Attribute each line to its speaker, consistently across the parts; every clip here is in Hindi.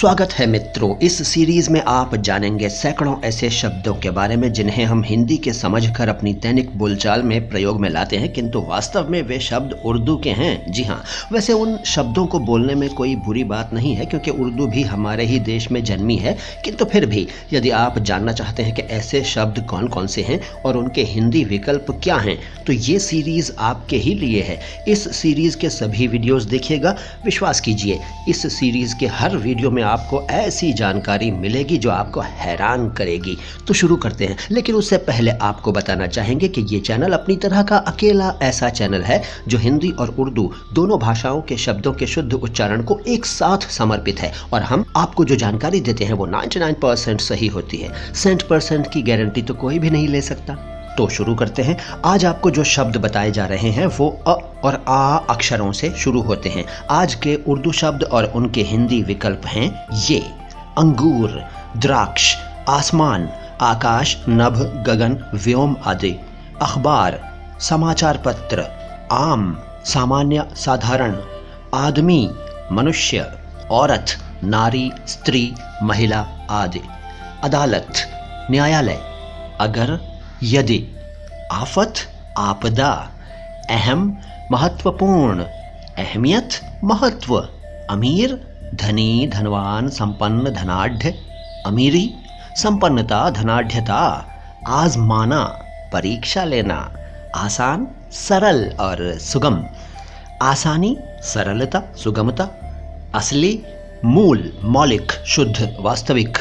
Speaker 1: स्वागत है मित्रों। इस सीरीज में आप जानेंगे सैकड़ों ऐसे शब्दों के बारे में जिन्हें हम हिंदी के समझकर अपनी दैनिक बोलचाल में प्रयोग में लाते हैं, किंतु वास्तव में वे शब्द उर्दू के हैं। जी हाँ, वैसे उन शब्दों को बोलने में कोई बुरी बात नहीं है क्योंकि उर्दू भी हमारे ही देश में जन्मी है। किंतु फिर भी यदि आप जानना चाहते हैं कि ऐसे शब्द कौन कौन से हैं और उनके हिंदी विकल्प क्या हैं, तो ये सीरीज आपके ही लिए है। इस सीरीज के सभी वीडियोस देखिएगा। विश्वास कीजिए, इस सीरीज के हर वीडियो में आपको ऐसी जानकारी मिलेगी जो आपको हैरान करेगी। तो शुरू करते हैं, लेकिन उससे पहले आपको बताना चाहेंगे कि ये चैनल अपनी तरह का अकेला ऐसा चैनल है जो हिंदी और उर्दू दोनों भाषाओं के शब्दों के शुद्ध उच्चारण को एक साथ समर्पित है और हम आपको जो जानकारी देते हैं वो 99% सही होती है। 100% की गारंटी तो कोई भी नहीं ले सकता। तो शुरू करते हैं। आज आपको जो शब्द बताए जा रहे हैं वो अ और आ अक्षरों से शुरू होते हैं। आज के उर्दू शब्द और उनके हिंदी विकल्प हैं ये: अंगूर, द्राक्ष, आसमान, आकाश, नभ, गगन, व्योम आदि। अखबार, समाचार पत्र, आम, सामान्य, साधारण, आदमी, मनुष्य, औरत, नारी, स्त्री, महिला आदि। अदालत, न्यायालय, अगर, यदि, आफत, आपदा, अहम, महत्वपूर्ण, अहमियत, महत्व, अमीर, धनी, धनवान, संपन्न, धनाढ़, अमीरी, संपन्नता, धनाढ़ता, आजमाना, परीक्षा लेना, आसान, सरल और सुगम, आसानी, सरलता, सुगमता, असली, मूल, मौलिक, शुद्ध, वास्तविक,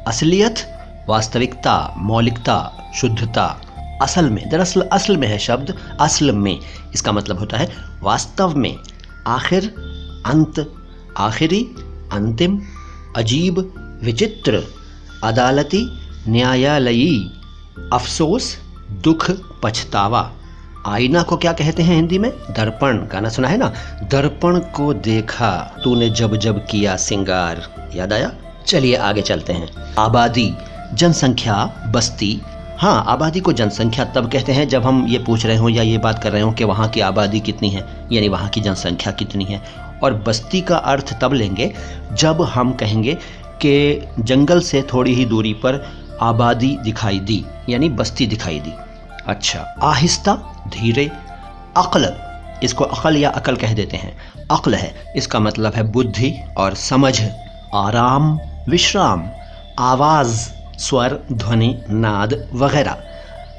Speaker 1: असलियत, वास्तविकता, मौलिकता, शुद्धता। असल में, दरअसल असल में है शब्द असल में, इसका मतलब होता है वास्तव में। आखिर, अंत, आखिरी, अंतिम, अजीब, विचित्र, अदालती, न्यायालयी, अफसोस, दुख, पछतावा। आईना को क्या कहते हैं हिंदी में? दर्पण। गाना सुना है ना, दर्पण को देखा तूने जब जब किया सिंगार। याद आया? चलिए आगे चलते हैं। आबादी, जनसंख्या, बस्ती। हाँ, आबादी को जनसंख्या तब कहते हैं जब हम ये पूछ रहे हों या ये बात कर रहे हों कि वहाँ की आबादी कितनी है, यानी वहाँ की जनसंख्या कितनी है। और बस्ती का अर्थ तब लेंगे जब हम कहेंगे कि जंगल से थोड़ी ही दूरी पर आबादी दिखाई दी, यानी बस्ती दिखाई दी। अच्छा, आहिस्ता, धीरे। अक्ल, इसको अकल या अकल कह देते हैं। अक्ल है, इसका मतलब है बुद्धि और समझ। आराम, विश्राम, आवाज़, स्वर, ध्वनि, नाद वगैरह।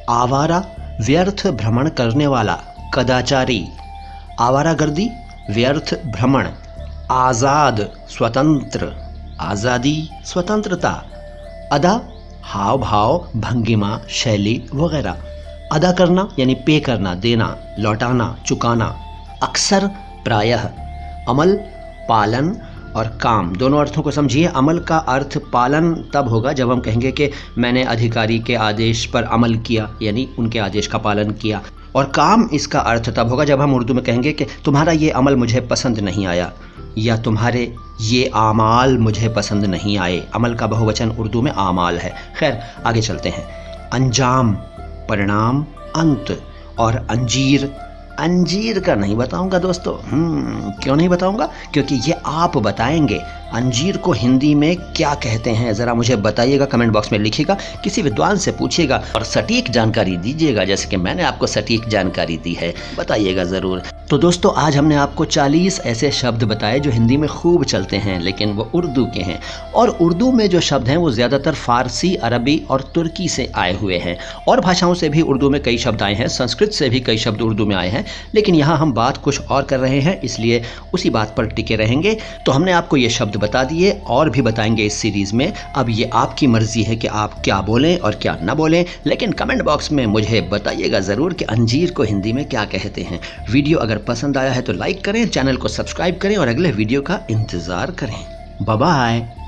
Speaker 1: आवारा, व्यर्थ भ्रमण करने वाला, कदाचारी। आवारागर्दी, व्यर्थ भ्रमण। आज़ाद, स्वतंत्र, आज़ादी, स्वतंत्रता। अदा, हाव भाव, भंगिमा, शैली वगैरह। अदा करना यानी पे करना, देना, लौटाना, चुकाना। अक्सर, प्रायः। अमल, पालन और काम, दोनों अर्थों को समझिए। अमल का अर्थ पालन तब होगा जब हम कहेंगे कि मैंने अधिकारी के आदेश पर अमल किया, यानी उनके आदेश का पालन किया। और काम, इसका अर्थ तब होगा जब हम उर्दू में कहेंगे कि तुम्हारा ये अमल मुझे पसंद नहीं आया, या तुम्हारे ये आमाल मुझे पसंद नहीं आए। अमल का बहुवचन उर्दू में आमाल है। खैर, आगे चलते हैं। अंजाम, परिणाम, अंत। और अंजीर, अंजीर का नहीं बताऊंगा दोस्तों। क्यों नहीं बताऊंगा? क्योंकि ये आप बताएंगे। अंजीर को हिंदी में क्या कहते हैं ज़रा मुझे बताइएगा, कमेंट बॉक्स में लिखिएगा, किसी विद्वान से पूछिएगा और सटीक जानकारी दीजिएगा, जैसे कि मैंने आपको सटीक जानकारी दी है। बताइएगा ज़रूर। तो दोस्तों, आज हमने आपको 40 ऐसे शब्द बताए जो हिंदी में खूब चलते हैं लेकिन वो उर्दू के हैं। और उर्दू में जो शब्द हैं वो ज़्यादातर फ़ारसी, अरबी और तुर्की से आए हुए हैं। और भाषाओं से भी उर्दू में कई शब्द आए हैं, संस्कृत से भी कई शब्द उर्दू में आए हैं, लेकिन यहाँ हम बात कुछ और कर रहे हैं, इसलिए उसी बात पर टिके रहेंगे। तो हमने आपको ये शब्द बता दिए और भी बताएंगे इस सीरीज़ में। अब ये आपकी मर्ज़ी है कि आप क्या बोलें और क्या ना बोलें, लेकिन कमेंट बॉक्स में मुझे बताइएगा ज़रूर कि अंजीर को हिंदी में क्या कहते हैं। वीडियो अगर पसंद आया है तो लाइक करें, चैनल को सब्सक्राइब करें और अगले वीडियो का इंतज़ार करें। Bye bye.